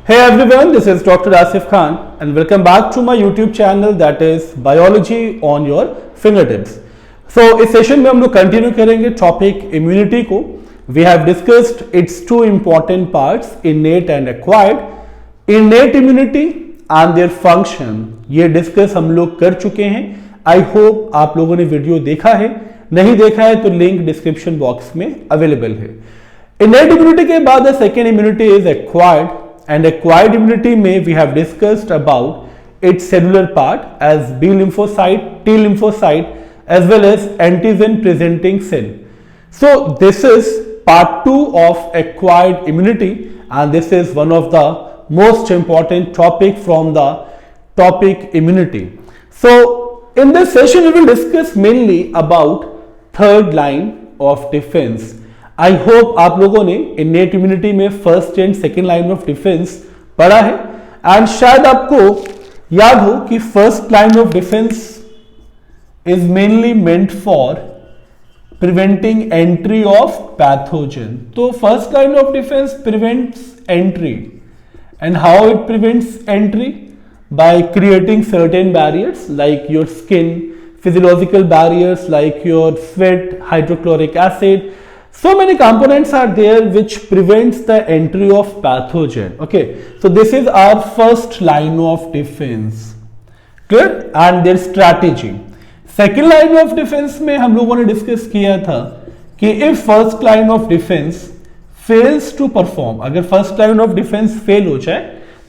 Hey everyone, this is Dr. Asif Khan and welcome back to my YouTube channel that is Biology on your Fingertips. So इस session में हम लोग continue करेंगे topic immunity को. We have discussed its two important parts, innate and acquired. Innate immunity and their function ये discuss हम लोग कर चुके हैं. आई होप आप लोगों ने वीडियो देखा है, नहीं देखा है तो लिंक डिस्क्रिप्शन बॉक्स में अवेलेबल है. Innate immunity के बाद second immunity is acquired. And acquired immunity में we have discussed about its cellular part as B lymphocyte, T lymphocyte as well as antigen presenting cell. So this is part 2 of acquired immunity and this is one of the most important topic from the topic immunity. So in this session we will discuss mainly about third line of defense. I hope आप लोगों ने innate immunity में first and second line of defence पढ़ा है and शायद आपको याद हो कि first line of defence is mainly meant for preventing entry of pathogen. तो first line of defence prevents entry and how it prevents entry by creating certain barriers like your skin, physiological barriers like your sweat, hydrochloric acid. So many components are there which prevents the entry of pathogen. Okay, so this is our first line of defense. Clear? And their strategy. Second line of defense में हम लोगों ने discuss किया था कि if first line of defense fails to perform, अगर first line of defense fail हो जाए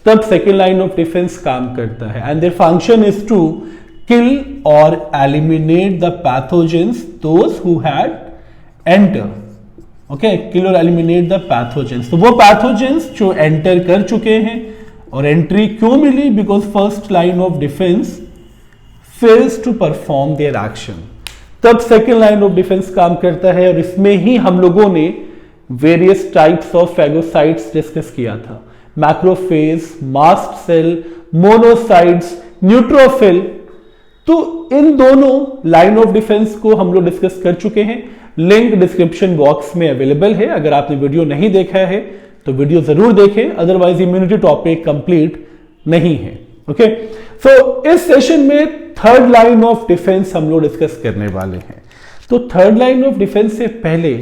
तब second line of defense काम करता है and their function is to kill or eliminate the pathogens those who had entered. Okay, kill और eliminate the pathogens. तो वो पैथोजेंस जो एंटर कर चुके हैं और एंट्री क्यों मिली, because first line of defence fails to perform their action. तब सेकेंड लाइन ऑफ डिफेंस काम करता है और इसमें ही हम लोगों ने various types of phagocytes discuss किया था. Macrophage, mast cell, monocytes, neutrophil. तो इन दोनों लाइन ऑफ डिफेंस को हम लोग डिस्कस कर चुके हैं. लिंक डिस्क्रिप्शन बॉक्स में अवेलेबल है. अगर आपने वीडियो नहीं देखा है तो वीडियो जरूर देखें, अदरवाइज इम्यूनिटी टॉपिक कंप्लीट नहीं है. ओके, सो इस सेशन में थर्ड लाइन ऑफ डिफेंस हम लोग डिस्कस करने वाले हैं. तो थर्ड लाइन ऑफ डिफेंस से पहले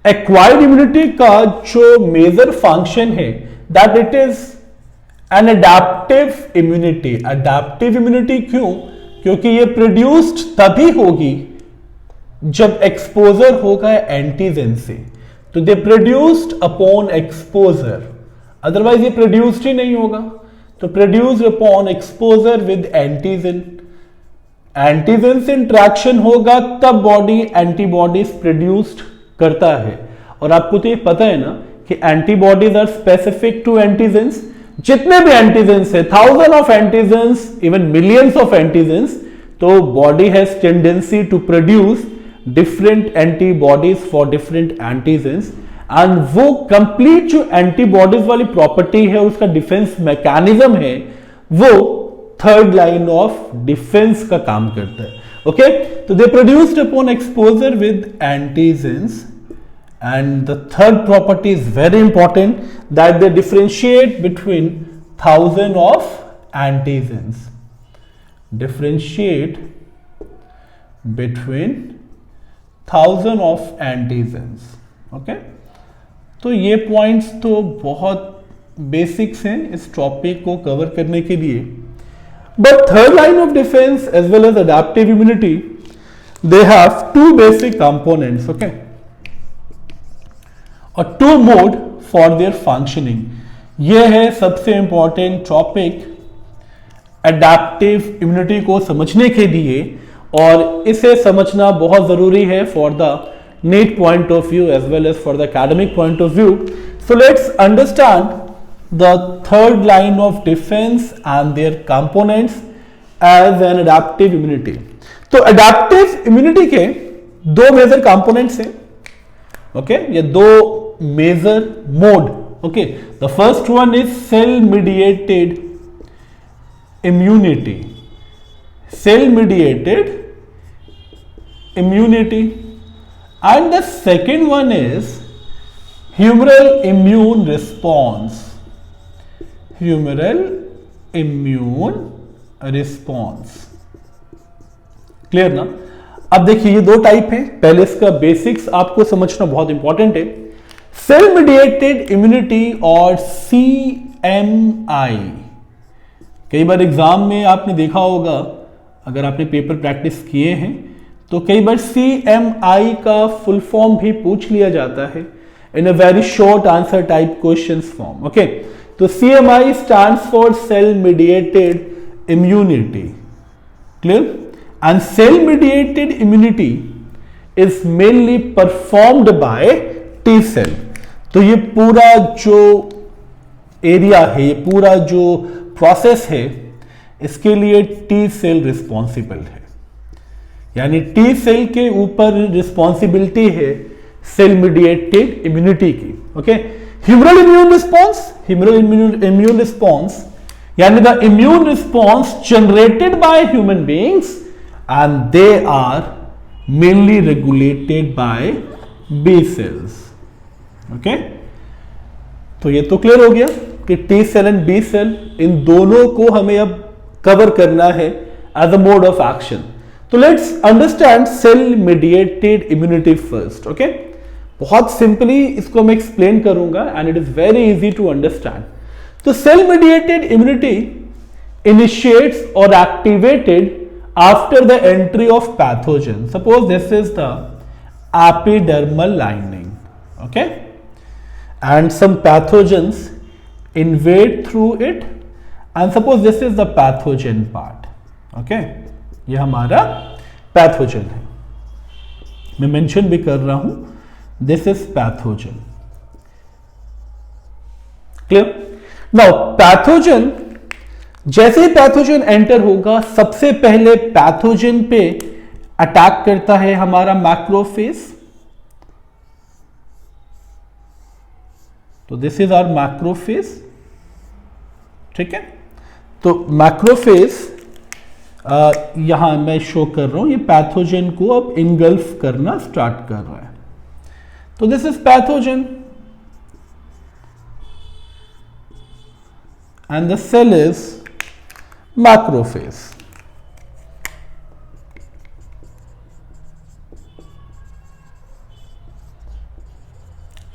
एक्वायर्ड इम्यूनिटी का जो मेजर फंक्शन है that it is an adaptive immunity. Adaptive immunity क्यों? क्योंकि ये प्रोड्यूस्ड तभी होगी जब एक्सपोजर होगा एंटीजन से. तो दे प्रोड्यूस्ड अपॉन एक्सपोजर, अदरवाइज ये प्रोड्यूस्ड ही नहीं होगा. तो produced upon exposure with antigen. Antigen से इंट्रैक्शन होगा तब बॉडी एंटीबॉडीज प्रोड्यूस्ड करता है. और आपको तो ये पता है ना कि antibodies are specific to antigens. जितने भी एंटीजन्स है, thousand of antigens, even millions of antigens, तो body has tendency to produce different antibodies for different antigens. And वो कंप्लीट जो एंटीबॉडीज वाली प्रॉपर्टी है, उसका डिफेंस मैकेनिज्म है, वो थर्ड लाइन ऑफ डिफेंस का काम करता है. ओके, तो दे produced upon exposure with antigens and the third property is very important that they differentiate between thousand of antigens. Differentiate between thousand of antigens. Okay, तो ये points तो बहुत basics हैं इस टॉपिक को कवर करने के लिए. But third line of defence as well as adaptive immunity, they have two basic components. Okay, और two mode for their functioning. ये है सबसे इंपॉर्टेंट टॉपिक अडैप्टिव इम्यूनिटी को समझने के लिए, और इसे समझना बहुत जरूरी है for the NEET point of view as well as for the academic point of view. So let's understand the third line of defence and their components as an adaptive immunity. तो अडैप्टिव इम्यूनिटी के दो major components हैं. Okay, ये दो major mode. Okay, the first one is cell mediated immunity. Cell mediated immunity. And the second one is humoral immune response. Humoral immune response. Clear ना? अब देखिए ये दो टाइप है, पहले इसका बेसिक्स आपको समझना बहुत इंपॉर्टेंट है। सेल मीडिएटेड इम्यूनिटी और CMI, कई बार एग्जाम में आपने देखा होगा, अगर आपने पेपर प्रैक्टिस किए हैं तो कई बार CMI का फुल फॉर्म भी पूछ लिया जाता है in a very short answer type questions form. Okay, तो CMI stands for cell mediated immunity. Clear? And cell mediated immunity is mainly performed by T cell। तो ये पूरा जो एरिया है, ये पूरा जो प्रोसेस है, इसके लिए T सेल रिस्पॉन्सिबल है, यानी T सेल के ऊपर रिस्पॉन्सिबिलिटी है सेल मीडिएटेड इम्यूनिटी की। Okay, humoral immune response, humoral immune response यानी the immune response generated by human beings and they are mainly regulated by B cells। Okay, तो ये तो क्लियर हो गया कि T cell and B cell, इन दोनों को हमें अब कवर करना है as a mode of action. तो let's understand cell mediated immunity first. Okay, बहुत सिंपली इसको मैं एक्सप्लेन करूंगा and it is very easy to understand. तो सेल मीडिएटेड इम्यूनिटी इनिशिएट्स और activated after the entry of pathogen। Suppose this is the epidermal lining, okay, and some pathogens invade through it, and suppose this is the pathogen part। okay, ये हमारा pathogen है, मैं mention भी कर रहा हूं, this is pathogen। clear? now pathogen, जैसे ही pathogen enter होगा, सबसे पहले पैथोजन पे अटैक करता है हमारा मैक्रोफेज। तो दिस इज आवर मैक्रोफेज। ठीक है, तो मैक्रोफेज यहां मैं शो कर रहा हूं, ये पैथोजन को अब इनगल्फ करना स्टार्ट कर रहा है। तो this is pathogen and the cell is macrophage.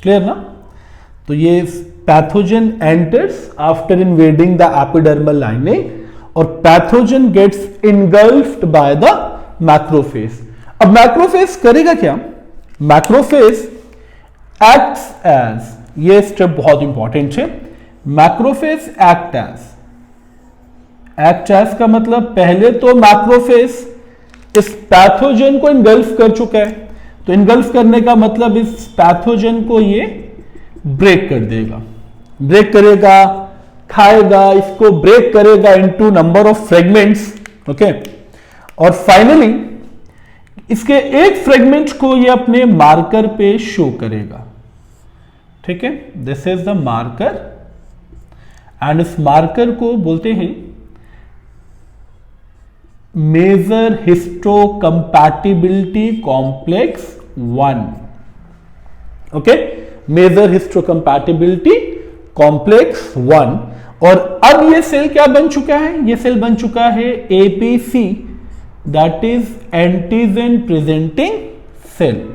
Clear ना? तो ये pathogen enters after invading the epidermal lining और pathogen gets engulfed by the macrophage. अब मैक्रोफेज करेगा क्या? मैक्रोफेज एक्ट्स एज, ये स्टेप बहुत इंपॉर्टेंट है, मैक्रोफेज एक्ट एज का मतलब पहले तो मैक्रोफेज इस पैथोजन को इनगल्फ कर चुका है, तो इनगल्फ करने का मतलब इस पैथोजन को ये ब्रेक कर देगा, ब्रेक करेगा, खाएगा, इसको ब्रेक करेगा into number of fragments. Okay, और फाइनली इसके एक फ्रेगमेंट को ये अपने मार्कर पे शो करेगा। ठीक है, this is the marker and इस मार्कर को बोलते हैं major histocompatibility complex 1। Okay, major histocompatibility complex 1। और अब ये सेल क्या बन चुका है? ये सेल बन चुका है APC, that is antigen presenting cell.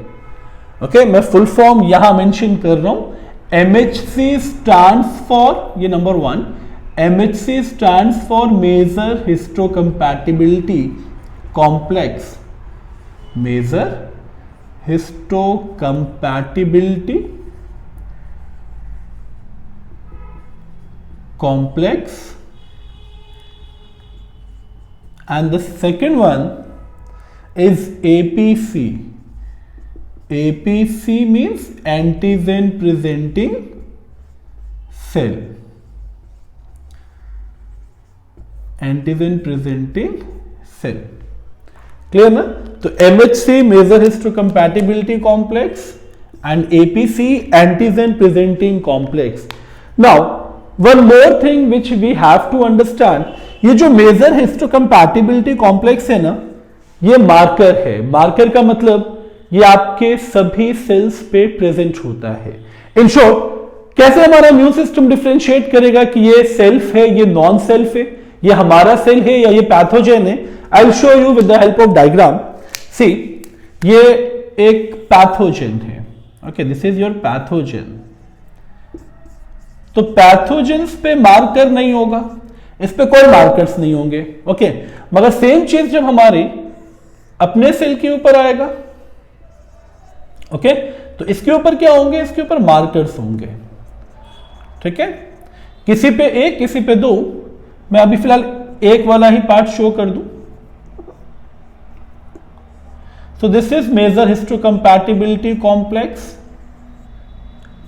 Okay, मैं फुल फॉर्म यहां मेंशन कर रहा हूं। MHC स्टैंड्स फॉर, ये number 1, MHC stands for Major Histocompatibility Complex। Major Histocompatibility Complex, and the second one is APC। APC means antigen presenting cell, antigen presenting cell. Clear ना? तो MHC major histocompatibility complex and APC antigen presenting complex. Now one more thing which we have to understand, ये जो major histocompatibility complex है ना, ये marker है। Marker का मतलब ये आपके सभी सेल्स पे प्रेजेंट होता है। इन शॉर्ट, कैसे हमारा इम्यून सिस्टम डिफरेंशिएट करेगा कि ये सेल्फ है, ये नॉन सेल्फ है, ये हमारा सेल है या ये पैथोजेन है? I will show you with the help of diagram. See, ये एक पैथोजेन है। Okay, this is your pathogen. तो पैथोजेंस पे मार्कर नहीं होगा, इस पे कोई मार्कर्स नहीं होंगे। ओके, मगर सेम चीज जब हमारे अपने सेल के ऊपर आएगा, ओके, तो इसके ऊपर क्या होंगे? इसके ऊपर मार्कर्स होंगे। ठीक है, किसी पे एक, किसी पे दो। मैं अभी फिलहाल एक वाला ही पार्ट शो कर दूं। So this is major histocompatibility complex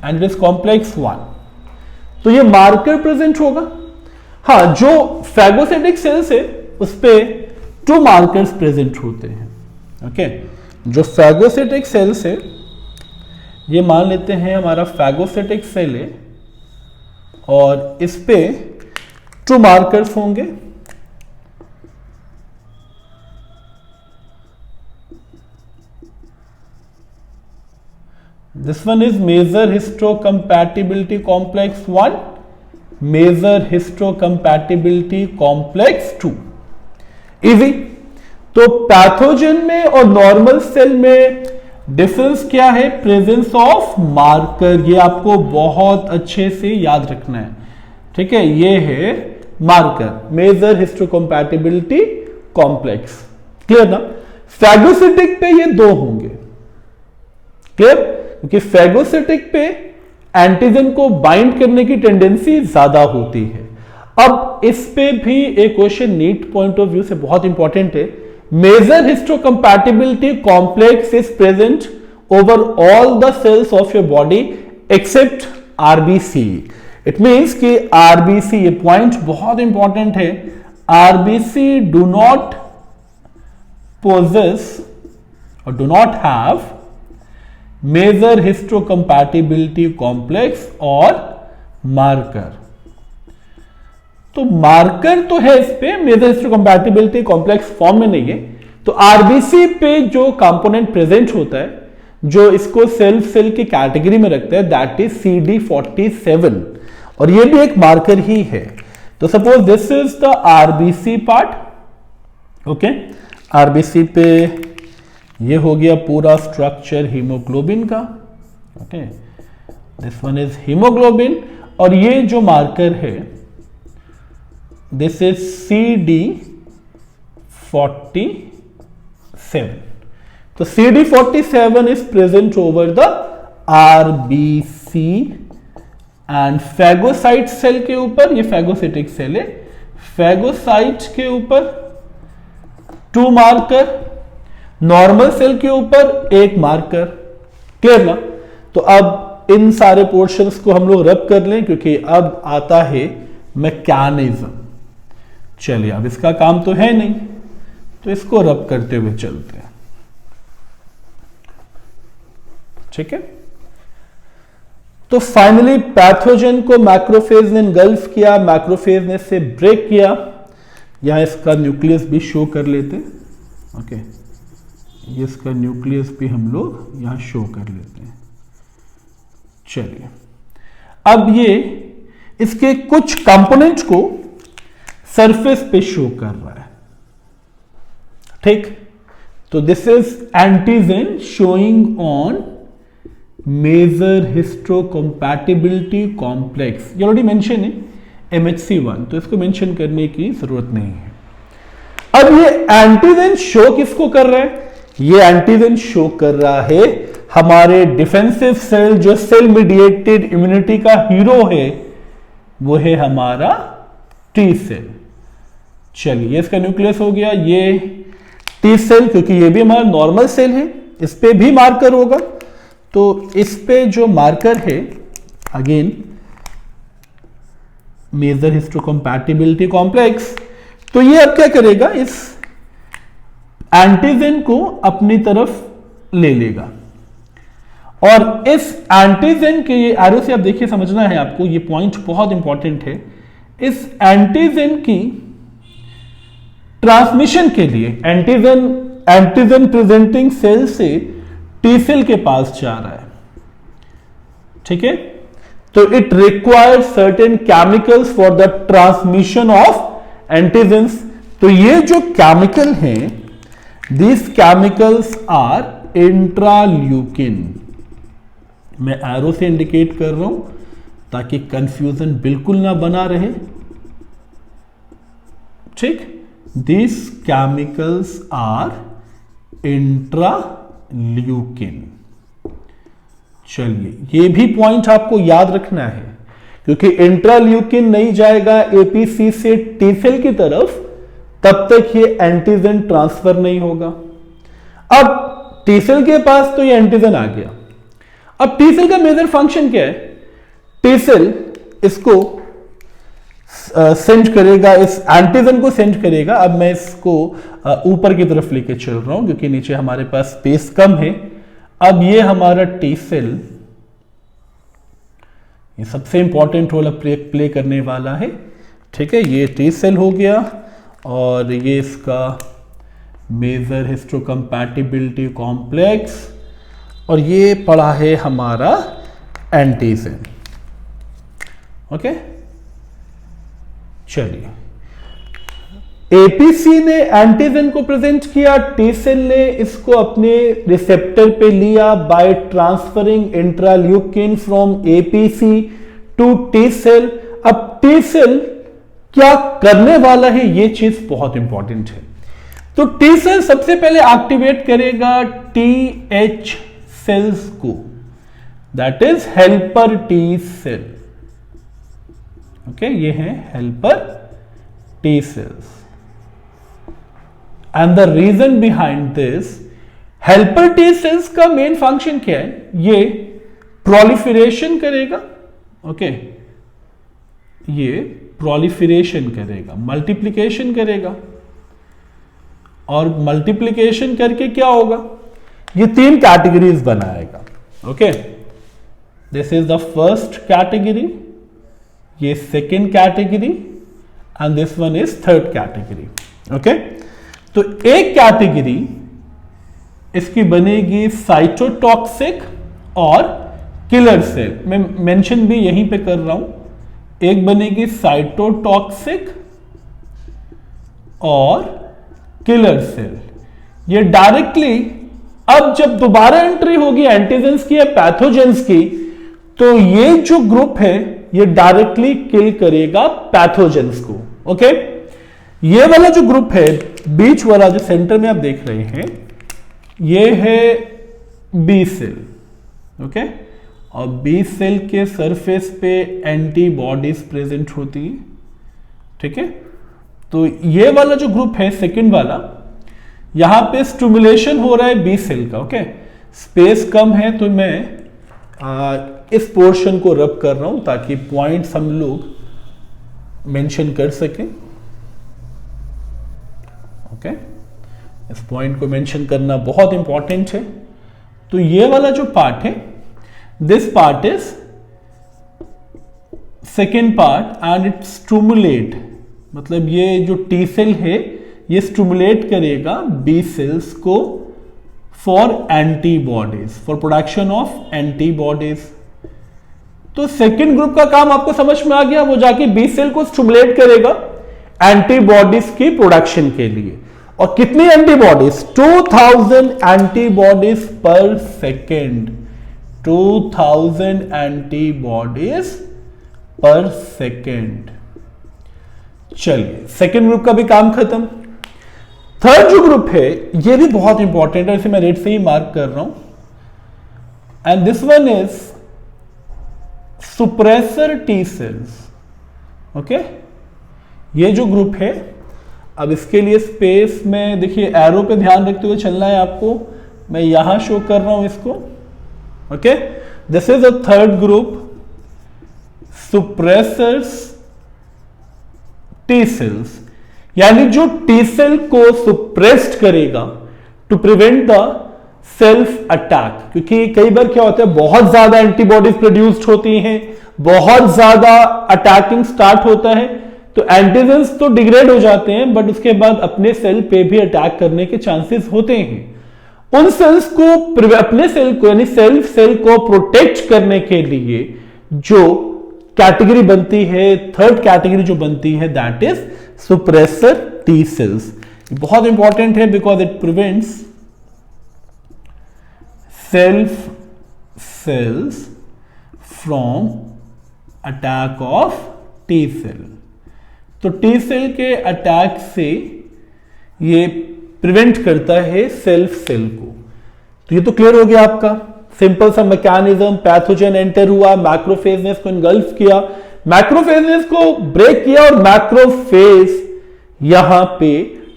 and it is complex 1. तो ये मार्कर प्रेजेंट होगा। हाँ, जो फैगोसाइटिक सेल्स है उस पे 2 मार्कर्स प्रेजेंट होते हैं। ओके, जो फैगोसाइटिक सेल्स है, ये मान लेते हैं हमारा फैगोसाइटिक सेल है और इस पे 2 मार्कर्स होंगे। This one is major histocompatibility complex 1, major histocompatibility complex 2. Easy. तो पैथोजेन में और नॉर्मल सेल में डिफरेंस क्या है? Presence of marker. ये आपको बहुत अच्छे से याद रखना है। ठीक है, ये है marker, major histocompatibility complex. Clear ना? फैगोसिटिक पे ये 2 होंगे। क्लियर? क्योंकि फैगोसिटिक पे एंटीजन को बाइंड करने की टेंडेंसी ज्यादा होती है। अब इस पे भी एक question NEET point of view से बहुत इंपॉर्टेंट है। Major histocompatibility complex is present over all the cells of your body except RBC. It means कि आरबीसी, ये पॉइंट बहुत इंपॉर्टेंट है, आरबीसी डू नॉट पोजेस और do not have major histocompatibility complex और marker. तो marker तो है इस पे, मेजर हिस्टोकम्पैटिबिलिटी कॉम्प्लेक्स फॉर्म में नहीं है। तो आरबीसी पे जो कंपोनेंट प्रेजेंट होता है, जो इसको सेल्फ सेल की कैटेगरी में रखता है, दैट इज CD47 और ये भी एक मार्कर ही है। तो suppose this is the RBC part. Okay, RBC पे ये हो गया पूरा स्ट्रक्चर हीमोग्लोबिन का। Okay, this one is haemoglobin और ये जो मार्कर है दिस इज CD47। तो CD47 is present over the RBC and phagocyte cell के ऊपर, ये फैगोसिटिक सेल है, फैगोसाइट के ऊपर 2 मार्कर, नॉर्मल सेल के ऊपर 1 मार्कर। क्लियर ना? तो अब इन सारे पोर्शंस को हम लोग रब कर लें क्योंकि अब आता है मैकेनिज्म। चलिए, अब इसका काम तो है नहीं, तो इसको रब करते हुए चलते हैं। ठीक है, तो फाइनली पैथोजन को मैक्रोफेज ने इंगल्फ किया, मैक्रोफेज ने से ब्रेक किया। यहां इसका न्यूक्लियस भी शो कर लेते हैं। ओके, ये इसका न्यूक्लियस भी हम लोग यहां शो कर लेते हैं। चलिए, अब ये इसके कुछ कंपोनेंट को सरफेस पे शो कर रहा है। ठीक, तो this is antigen showing on major histocompatibility complex. ये ऑलरेडी मेंशन है MHC1, तो इसको मेंशन करने की जरूरत नहीं है। अब ये एंटीजन शो किसको कर रहा है? ये एंटीजन शो कर रहा है हमारे डिफेंसिव सेल, जो सेल मीडिएटेड इम्यूनिटी का हीरो है, वो है हमारा टी सेल। चलिए, ये इसका न्यूक्लियस हो गया, ये टी सेल, क्योंकि ये भी हमारा नॉर्मल सेल है, इस पे भी मार्कर होगा। तो इस पे जो मार्कर है, अगेन मेजर हिस्टोकम्पैटिबिलिटी कॉम्प्लेक्स, तो ये अब क्या करेगा? इस एंटीजन को अपनी तरफ ले लेगा और इस एंटीजन के, ये एरो से आप देखिए, समझना है आपको, ये पॉइंट बहुत इंपॉर्टेंट है। इस एंटीजन की ट्रांसमिशन के लिए एंटीजन प्रेजेंटिंग सेल से टी सेल के पास जा रहा है। ठीक है, तो it requires certain chemicals for the transmission of antigens. तो ये जो केमिकल हैं, दिस केमिकल्स आर इंट्राल्यूकिन। मैं एरो से इंडिकेट कर रहा हूं ताकि कंफ्यूजन बिल्कुल ना बना रहे। ठीक, दिस केमिकल्स आर इंट्राल्यूकिन। चलिए, ये भी पॉइंट आपको याद रखना है, क्योंकि इंट्राल्यूकिन नहीं जाएगा एपीसी से टी सेल की तरफ, तब तक ये एंटीजन ट्रांसफर नहीं होगा। अब टी सेल के पास तो ये एंटीजन आ गया। अब टी सेल का मेजर फंक्शन क्या है? टी सेल इसको सेंड करेगा, इस एंटीजन को सेंड करेगा। अब मैं इसको ऊपर की तरफ लेके चल रहा हूं, क्योंकि नीचे हमारे पास स्पेस कम है। अब ये हमारा टी सेल, ये सबसे इंपॉर्टेंट रोल प्ले करने वाला है। ठीक है, ये टी सेल हो गया, और ये इसका मेजर हिस्टोकम्पैटिबिलिटी कॉम्प्लेक्स, और ये पड़ा है हमारा एंटीजन। ओके, चलिए, एपीसी ने एंटीजन को प्रेजेंट किया, टी सेल ने इसको अपने रिसेप्टर पे लिया by transferring interleukin from APC to T cell. अब टी सेल क्या करने वाला है, ये चीज बहुत इंपॉर्टेंट है। तो टी सेल सबसे पहले एक्टिवेट करेगा टीएच सेल्स को, that is helper T cell. Okay, ये है helper T cells. And the reason behind this, helper T cells का मेन फंक्शन क्या है? ये प्रोलिफरेशन करेगा। ओके, ये प्रोलिफरेशन करेगा, मल्टीप्लिकेशन करेगा, और मल्टीप्लिकेशन करके क्या होगा? ये तीन कैटेगरीज बनाएगा। Okay, this is the first category, ये second category, and this one is third category. Okay, तो एक कैटेगरी इसकी बनेगी साइटोटॉक्सिक और किलर सेल। मैं मेंशन भी यहीं पे कर रहा हूं, एक बनेगी साइटोटॉक्सिक और किलर सेल। ये डायरेक्टली, अब जब दोबारा एंट्री होगी एंटीजेंस की या पैथोजेंस की, तो ये जो ग्रुप है ये डायरेक्टली किल करेगा पैथोजेंस को। ओके, ये वाला जो ग्रुप है, बीच वाला जो सेंटर में आप देख रहे हैं, ये है बी सेल। ओके, और बी सेल के सरफेस पे एंटीबॉडीज प्रेजेंट होती है। ठीक है, तो ये वाला जो ग्रुप है सेकंड वाला, यहां पे स्टिमुलेशन हो रहा है बी सेल का। ओके, स्पेस कम है तो मैं इस पोर्शन को रब कर रहा हूं ताकि पॉइंट्स हम लोग मेंशन कर सकें। ओके, इस पॉइंट को मेंशन करना बहुत इंपॉर्टेंट है। तो ये वाला जो पार्ट है, this part is second part, and it stimulate, मतलब ये जो टी सेल है ये स्टिमुलेट करेगा बी सेल्स को for antibodies, for production of antibodies. तो सेकेंड ग्रुप का काम आपको समझ में आ गया, वो जाके बी सेल को स्टिमुलेट करेगा एंटीबॉडीज की प्रोडक्शन के लिए। और कितनी एंटीबॉडीज? 2000 एंटीबॉडीज पर सेकेंड, 2000 एंटीबॉडीज पर सेकेंड। चलिए, सेकेंड ग्रुप का भी काम खत्म। थर्ड जो ग्रुप है ये भी बहुत इंपॉर्टेंट है, इसे मैं रेड से ही मार्क कर रहा हूं, and this one is suppressor T sales. Okay, ये जो ग्रुप है, अब इसके लिए स्पेस में देखिए एरो पे ध्यान रखते हुए चलना है आपको, मैं यहां शो कर रहा हूं इसको। Okay, this is a third group, suppressors T cells, यानी जो टी सेल को सुप्रेस्ड करेगा to prevent the self attack. क्योंकि कई बार क्या होता है, बहुत ज्यादा एंटीबॉडीज प्रोड्यूस्ड होती हैं, बहुत ज्यादा अटैकिंग स्टार्ट होता है, तो एंटीजेंस तो डिग्रेड हो जाते हैं, बट उसके बाद अपने सेल पे भी अटैक करने के चांसेस होते हैं। उन सेल्स को, अपने सेल को यानी सेल्फ सेल को प्रोटेक्ट करने के लिए जो कैटेगरी बनती है, थर्ड कैटेगरी जो बनती है, that is suppressor T cells. बहुत इंपॉर्टेंट है because it prevents self cells from attack of T cell. तो टी सेल के अटैक से ये प्रिवेंट करता है सेल्फ सेल को। तो ये तो क्लियर हो गया आपका, सिंपल सा मैकेनिज्म। पैथोजन एंटर हुआ, मैक्रोफेज ने इसको इनगल्फ किया, मैक्रोफेज ने इसको ब्रेक किया और मैक्रोफेज यहां पे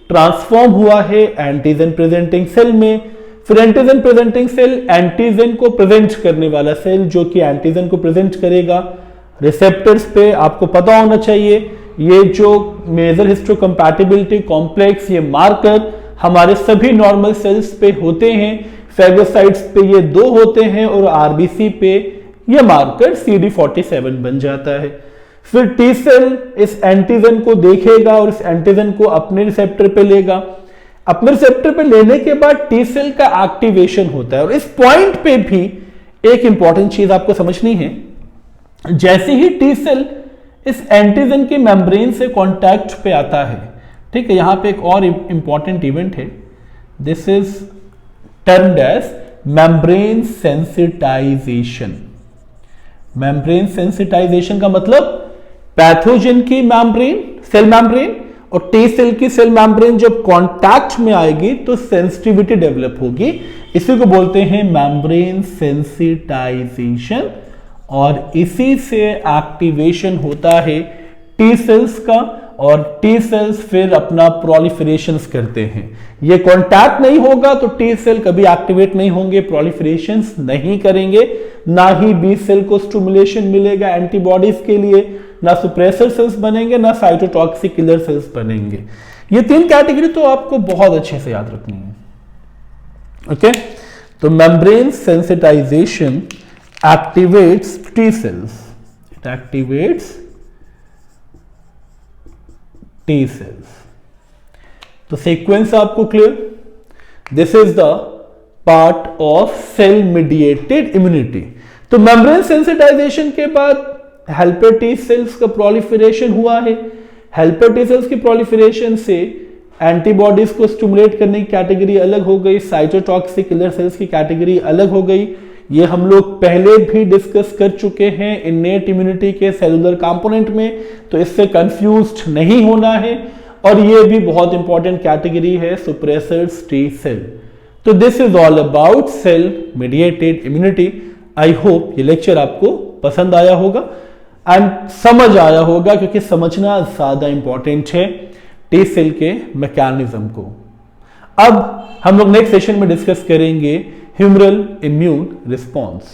ट्रांसफॉर्म हुआ है एंटीजन प्रेजेंटिंग सेल में। फिर एंटीजन प्रेजेंटिंग सेल एंटीजन को प्रेजेंट करने वाला सेल जो कि एंटीजन को प्रेजेंट करेगा रिसेप्टर्स पे। आपको पता होना चाहिए ये जो मेजर हिस्टोकम्पैटिबिलिटी कॉम्प्लेक्स, ये मार्कर हमारे सभी नॉर्मल सेल्स पे होते हैं। फेगोसाइट्स पे ये 2 होते हैं और आरबीसी पे ये मार्कर CD47 बन जाता है। फिर टी सेल इस एंटीजन को देखेगा और इस एंटीजन को अपने रिसेप्टर पे लेगा। अपने रिसेप्टर पे लेने के बाद टी सेल का एक्टिवेशन होता है। और इस पॉइंट पे भी एक इंपॉर्टेंट चीज आपको समझनी है, जैसे ही टी सेल इस एंटीजन के मेम्ब्रेन से कांटेक्ट पे आता है, ठीक है, यहां पे एक और इंपॉर्टेंट इवेंट है, this is termed as membrane sensitization. Membrane sensitization का मतलब पैथोजन की मेम्ब्रेन, सेल मेम्ब्रेन और टी सेल की सेल मेम्ब्रेन जब कांटेक्ट में आएगी तो सेंसिटिविटी डेवलप होगी। इसी को बोलते हैं मेम्ब्रेन सेंसिटाइजेशन और इसी से एक्टिवेशन होता है टी सेल्स का और टी सेल्स फिर अपना प्रोलिफरेशंस करते हैं। ये कांटेक्ट नहीं होगा तो टी सेल कभी एक्टिवेट नहीं होंगे, प्रोलिफरेशंस नहीं करेंगे, ना ही बी सेल को स्टिमुलेशन मिलेगा एंटीबॉडीज के लिए, ना सुप्रेसर सेल्स बनेंगे, ना साइटोटॉक्सिक किलर सेल्स बनेंगे। ये 3 कैटेगरी तो आपको बहुत अच्छे से याद रखनी है। ओके, तो membrane sensitization activates T cells, it activates T cells. तो सीक्वेंस आपको clear, this is the part of cell mediated immunity. तो मेम्ब्रेन सेंसिटाइजेशन के बाद हेल्पर टी सेल्स का प्रोलिफरेशन हुआ है। हेल्पर टी सेल्स की प्रोलिफरेशन से एंटीबॉडीज को स्टिमुलेट करने की कैटेगरी अलग हो गई, साइटोटॉक्सिक किलर सेल्स की कैटेगरी अलग हो गई। ये हम लोग पहले भी डिस्कस कर चुके हैं इन्नेट इम्यूनिटी के सेलुलर कंपोनेंट में, तो इससे कंफ्यूज्ड नहीं होना है। और ये भी बहुत इंपॉर्टेंट कैटेगरी है सुप्रेसर्स टी सेल। तो this is all about cell mediated immunity. I hope ये लेक्चर आपको पसंद आया होगा एंड समझ आया होगा, क्योंकि समझना ज्यादा इंपॉर्टेंट है टी सेल के मैकेनिज्म को। अब हम लोग नेक्स्ट सेशन में डिस्कस करेंगे ह्यूमरल इम्यून रिस्पॉन्स।